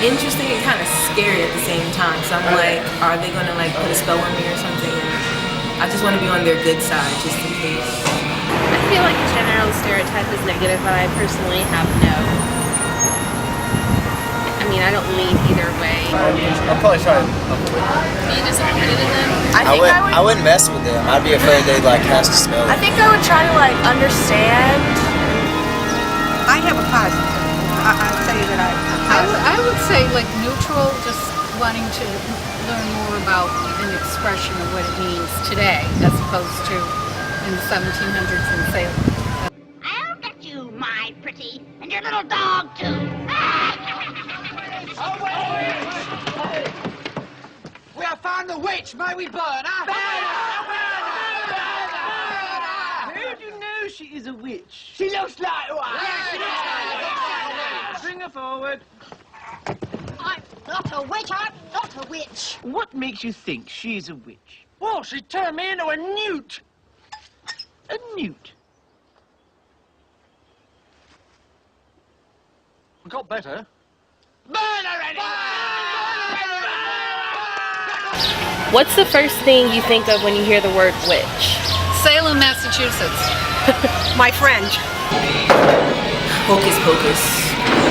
interesting and kind of scary at the same time. So I'm like, are they gonna like put a spell on me or something? And I just want to be on their good side, just in case. I feel like a general stereotype is negative, but I personally have no. I mean, I don't lean either way. I'll probably try to avoid them. Be disappointed in them? I wouldn't mess with them. I'd be afraid they'd like cast a spell. I think I would try to like understand. I have a positive. I'd say that I would say like neutral, just wanting to learn more about an expression of what it means today, as opposed to in the 1700s in Salem. I'll get you, my pretty, and your little dog too. We have found the witch. May we burn her? How do you know she is a witch? She looks like one. Bring her forward. I'm not a witch. I'm not a witch. What makes you think she's a witch? Well, she turned me into a newt. A newt. We got better. Burn her What's the first thing you think of when you hear the word witch? Salem, Massachusetts. my friend. Hocus Pocus.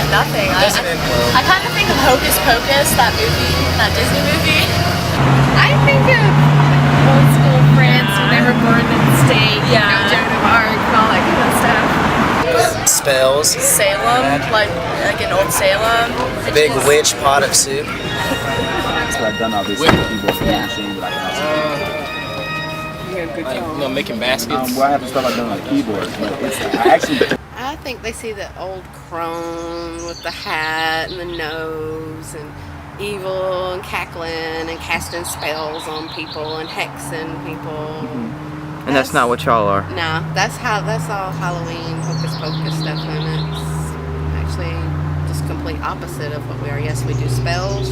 Nothing. I kind of think of Hocus Pocus, that movie, that Disney movie. I think of old school France when they were born in the state, you know, Joan of Arc and all that kind of stuff. Spells. Salem, like in old Salem. A big witch pot of soup. That's what I've done obviously with the keyboard machine, but I can also making baskets. well, I have the stuff I've done on the keyboard, but I actually. I think they see the old crone with the hat and the nose and evil and cackling and casting spells on people and hexing people. And that's not what y'all are. No, that's all Halloween Hocus Pocus stuff, and it's actually just complete opposite of what we are. Yes, we do spells,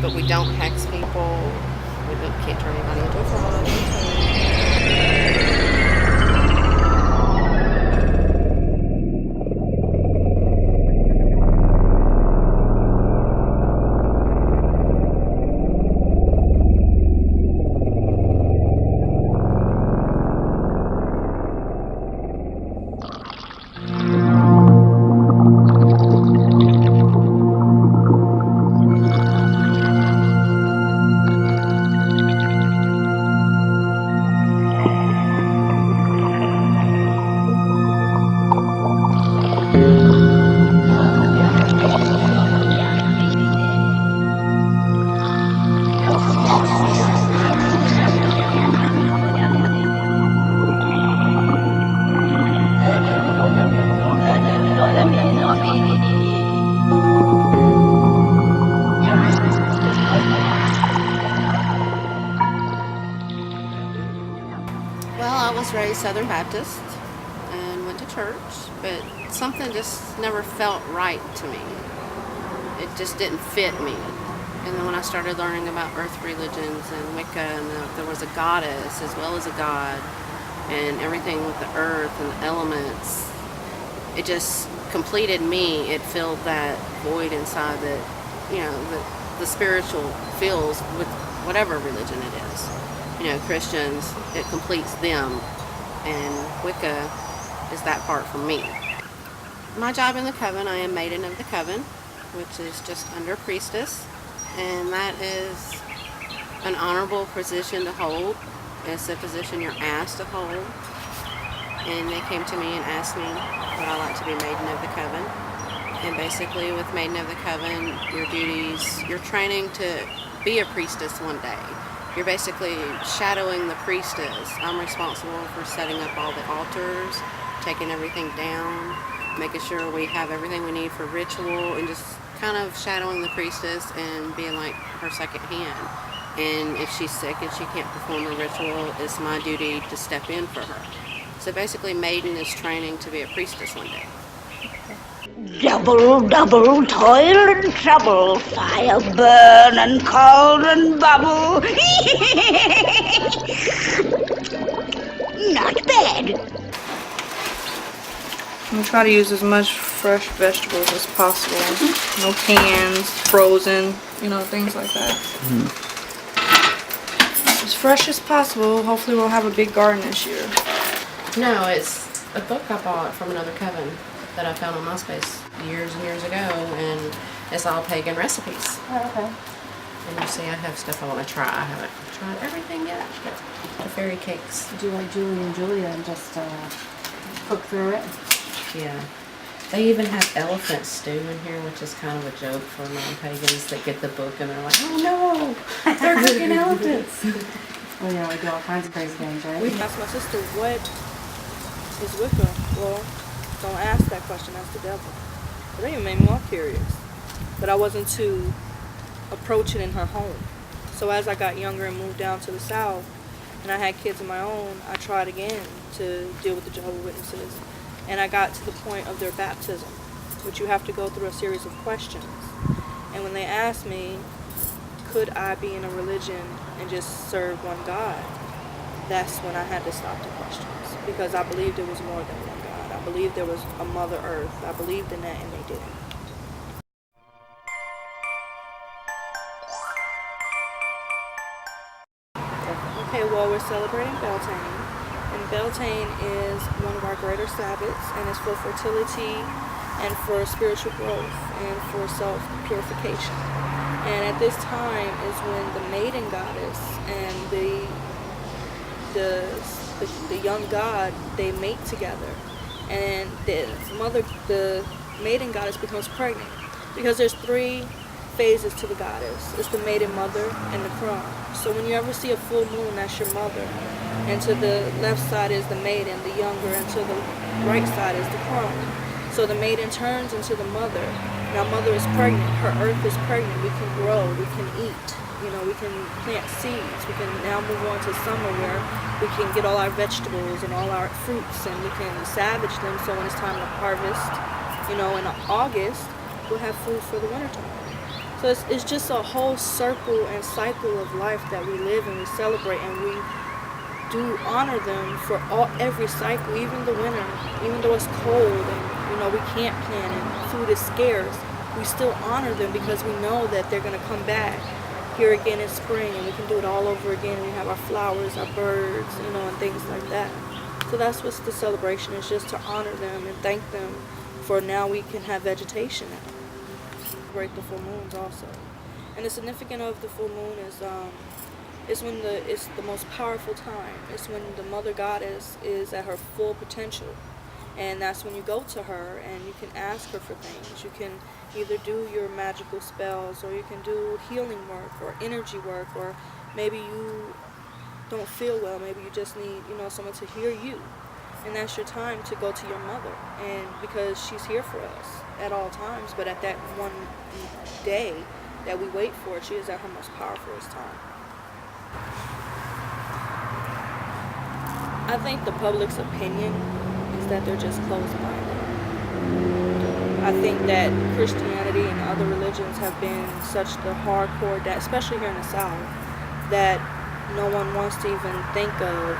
but we don't hex people. We can't turn anybody into a fraud. Well, I was raised Southern Baptist and went to church, but something just never felt right to me. It just didn't fit me. And then when I started learning about earth religions and Wicca, and there was a goddess as well as a god, and everything with the earth and the elements, it just completed me. It filled that void inside that, you know, the spiritual feels with whatever religion it is. You know, Christians, it completes them, and Wicca is that part for me. My job in the coven, I am Maiden of the Coven, which is just under priestess, and that is an honorable position to hold. It's a position you're asked to hold, and they came to me and asked me would I like to be Maiden of the Coven. And basically with Maiden of the Coven, your duties, you're training to be a priestess one day. You're basically shadowing the priestess. I'm responsible for setting up all the altars, taking everything down, making sure we have everything we need for ritual, and just kind of shadowing the priestess and being like her second hand. And if she's sick and she can't perform a ritual, it's my duty to step in for her. So basically Maiden is training to be a priestess one day. Double, double, toil and trouble, fire burn and cauldron bubble. Not bad. We try to use as much fresh vegetables as possible. No cans, frozen, you know, things like that. As fresh as possible. Hopefully we'll have a big garden this year. No, it's a book I bought from another Kevin that I found on MySpace years and years ago, and it's all pagan recipes. Oh, okay. And you see I have stuff I want to try. I haven't tried everything yet. The fairy cakes. Do like Julie and Julia and just cook through it? Yeah. They even have elephant stew in here, which is kind of a joke for non-pagans that get the book and they're like, oh no, they're cooking elephants. Well, yeah, we do all kinds of crazy things, right? We asked my sister, what is Wicca? Well, don't ask that question, ask the devil. But that even made me more curious. But I wasn't to approach it in her home. So as I got younger and moved down to the South, and I had kids of my own, I tried again to deal with the Jehovah's Witnesses. And I got to the point of their baptism, which you have to go through a series of questions. And when they asked me, could I be in a religion and just serve one God, that's when I had to stop the questions. Because I believed it was more than one God. I believed there was a Mother Earth. I believed in that, and they didn't. Okay, well, we're celebrating Beltane. And Beltane is one of our greater Sabbaths, and it's for fertility and for spiritual growth and for self-purification. And at this time is when the maiden goddess and the young god, they mate together. And the maiden goddess becomes pregnant. Because there's 3 phases to the goddess. It's the maiden mother and the crone. So when you ever see a full moon, that's your mother. And to the left side is the maiden, the younger, and to the right side is the crone. So the maiden turns into the mother. Now mother is pregnant, her earth is pregnant, we can grow, we can eat, you know, we can plant seeds, we can now move on to summer where we can get all our vegetables and all our fruits and we can savage them so when it's time to harvest, you know, in August, we'll have food for the wintertime. So it's just a whole circle and cycle of life that we live and we celebrate, and we do honor them for every cycle, even the winter, even though it's cold and you know we can't plant and food is scarce, we still honor them because we know that they're going to come back here again in spring and we can do it all over again. We have our flowers, our birds, you know, and things like that. So that's what the celebration is, just to honor them and thank them for now we can have vegetation now. Celebrate the full moons also. And the significance of the full moon is it's when it's the most powerful time. It's when the mother goddess is at her full potential. And that's when you go to her and you can ask her for things. You can either do your magical spells, or you can do healing work or energy work, or maybe you don't feel well, maybe you just need, you know, someone to hear you. And that's your time to go to your mother, and because she's here for us at all times, but at that one day that we wait for, she is at her most powerful time. I think the public's opinion is that they're just closed-minded. I think that Christianity and other religions have been such the hardcore, that, especially here in the South, that no one wants to even think of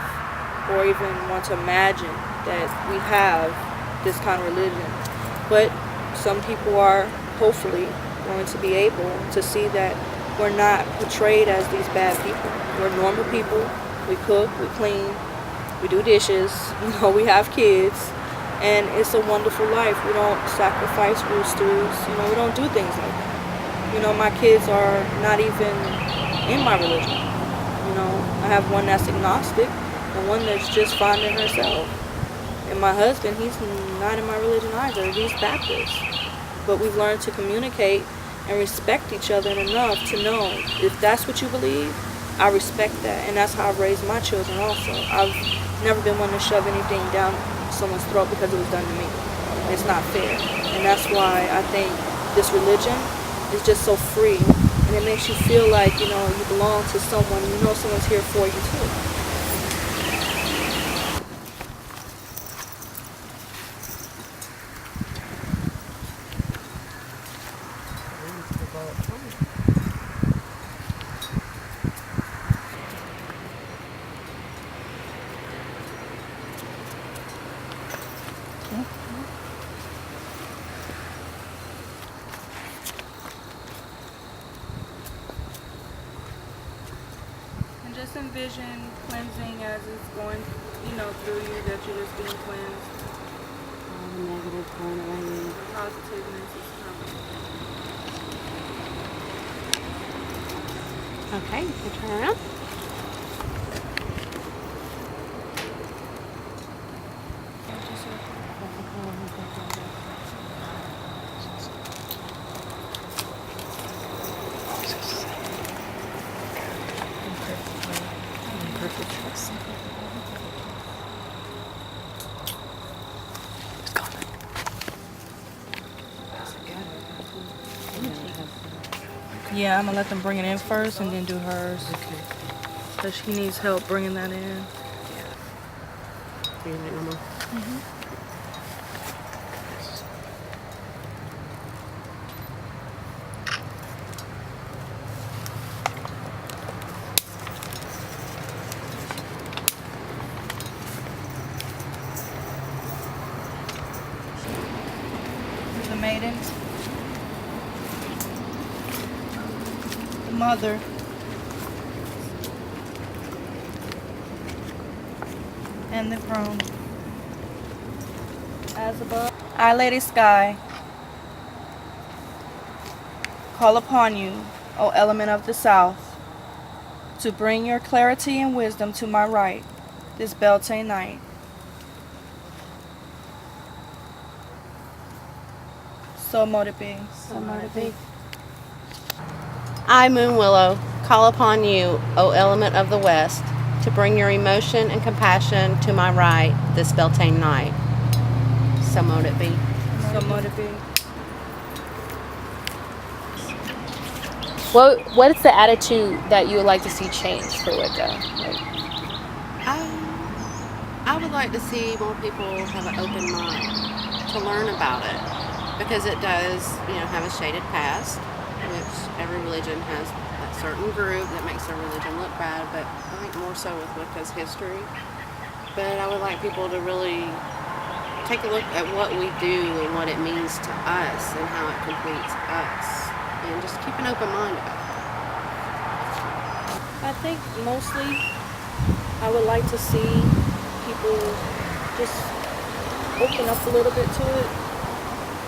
or even want to imagine that we have this kind of religion. But some people are hopefully going to be able to see that we're not portrayed as these bad people. We're normal people. We cook, we clean, we do dishes, you know, we have kids, and it's a wonderful life. We don't sacrifice roosters, you know, we don't do things like that. You know, my kids are not even in my religion. You know, I have one that's agnostic and one that's just finding herself. And my husband, he's not in my religion either. He's Baptist. But we've learned to communicate and respect each other enough to know if that's what you believe, I respect that. And that's how I've raised my children also. I've never been one to shove anything down someone's throat because it was done to me. It's not fair. And that's why I think this religion is just so free. And it makes you feel like, you know, you belong to someone. You know someone's here for you too. just envision cleansing as it's going, through you, that you're just being cleansed. All the negative going away. The positiveness is coming. Okay, you can turn around. Yeah, I'm gonna let them bring it in first and then do hers. Okay. Because she needs help bringing that in. Bring it normal. The maidens. The mother. And the crone. As above. I, Lady Sky, call upon you, O element of the south, to bring your clarity and wisdom to my right this Beltane night. So mote it be. So mote it be. I, Moon Willow, call upon you, O element of the west, to bring your emotion and compassion to my right this Beltane night. So mote it be. So mote it be. What is the attitude that you would like to see change for Wicca? I would like to see more people have an open mind to learn about it, because it does, have a shaded past, which every religion has a certain group that makes their religion look bad, but I think more so with Wicca's history. But I would like people to really take a look at what we do and what it means to us and how it completes us, and just keep an open mind about it. I think mostly I would like to see people just open up a little bit to it,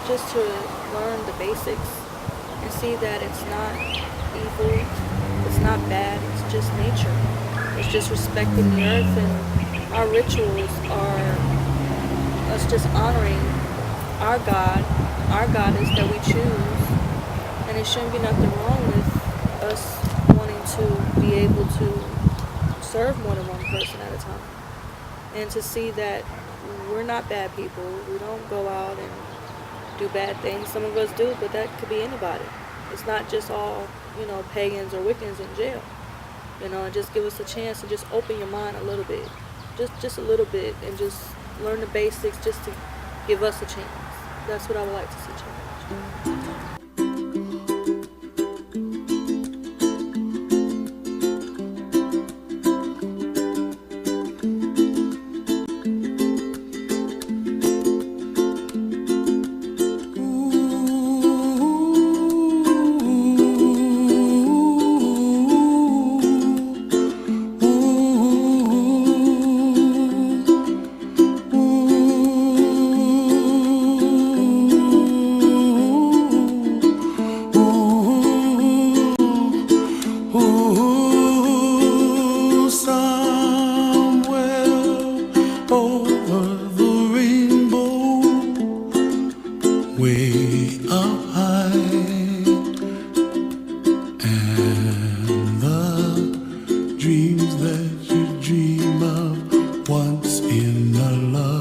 just to learn the basics and see that it's not evil, it's not bad, it's just nature. It's just respecting the earth, and our rituals are us just honoring our God, our goddess that we choose, and it shouldn't be nothing wrong with us wanting to be able to serve more than one person at a time, and to see that we're not bad people. We don't go out and do bad things. Some of us do, but that could be anybody. It's not just all, pagans or Wiccans in jail. And just give us a chance to just open your mind a little bit, just a little bit, and just learn the basics, just to give us a chance. That's what I would like to see change. Dreams that you dream of once in a love.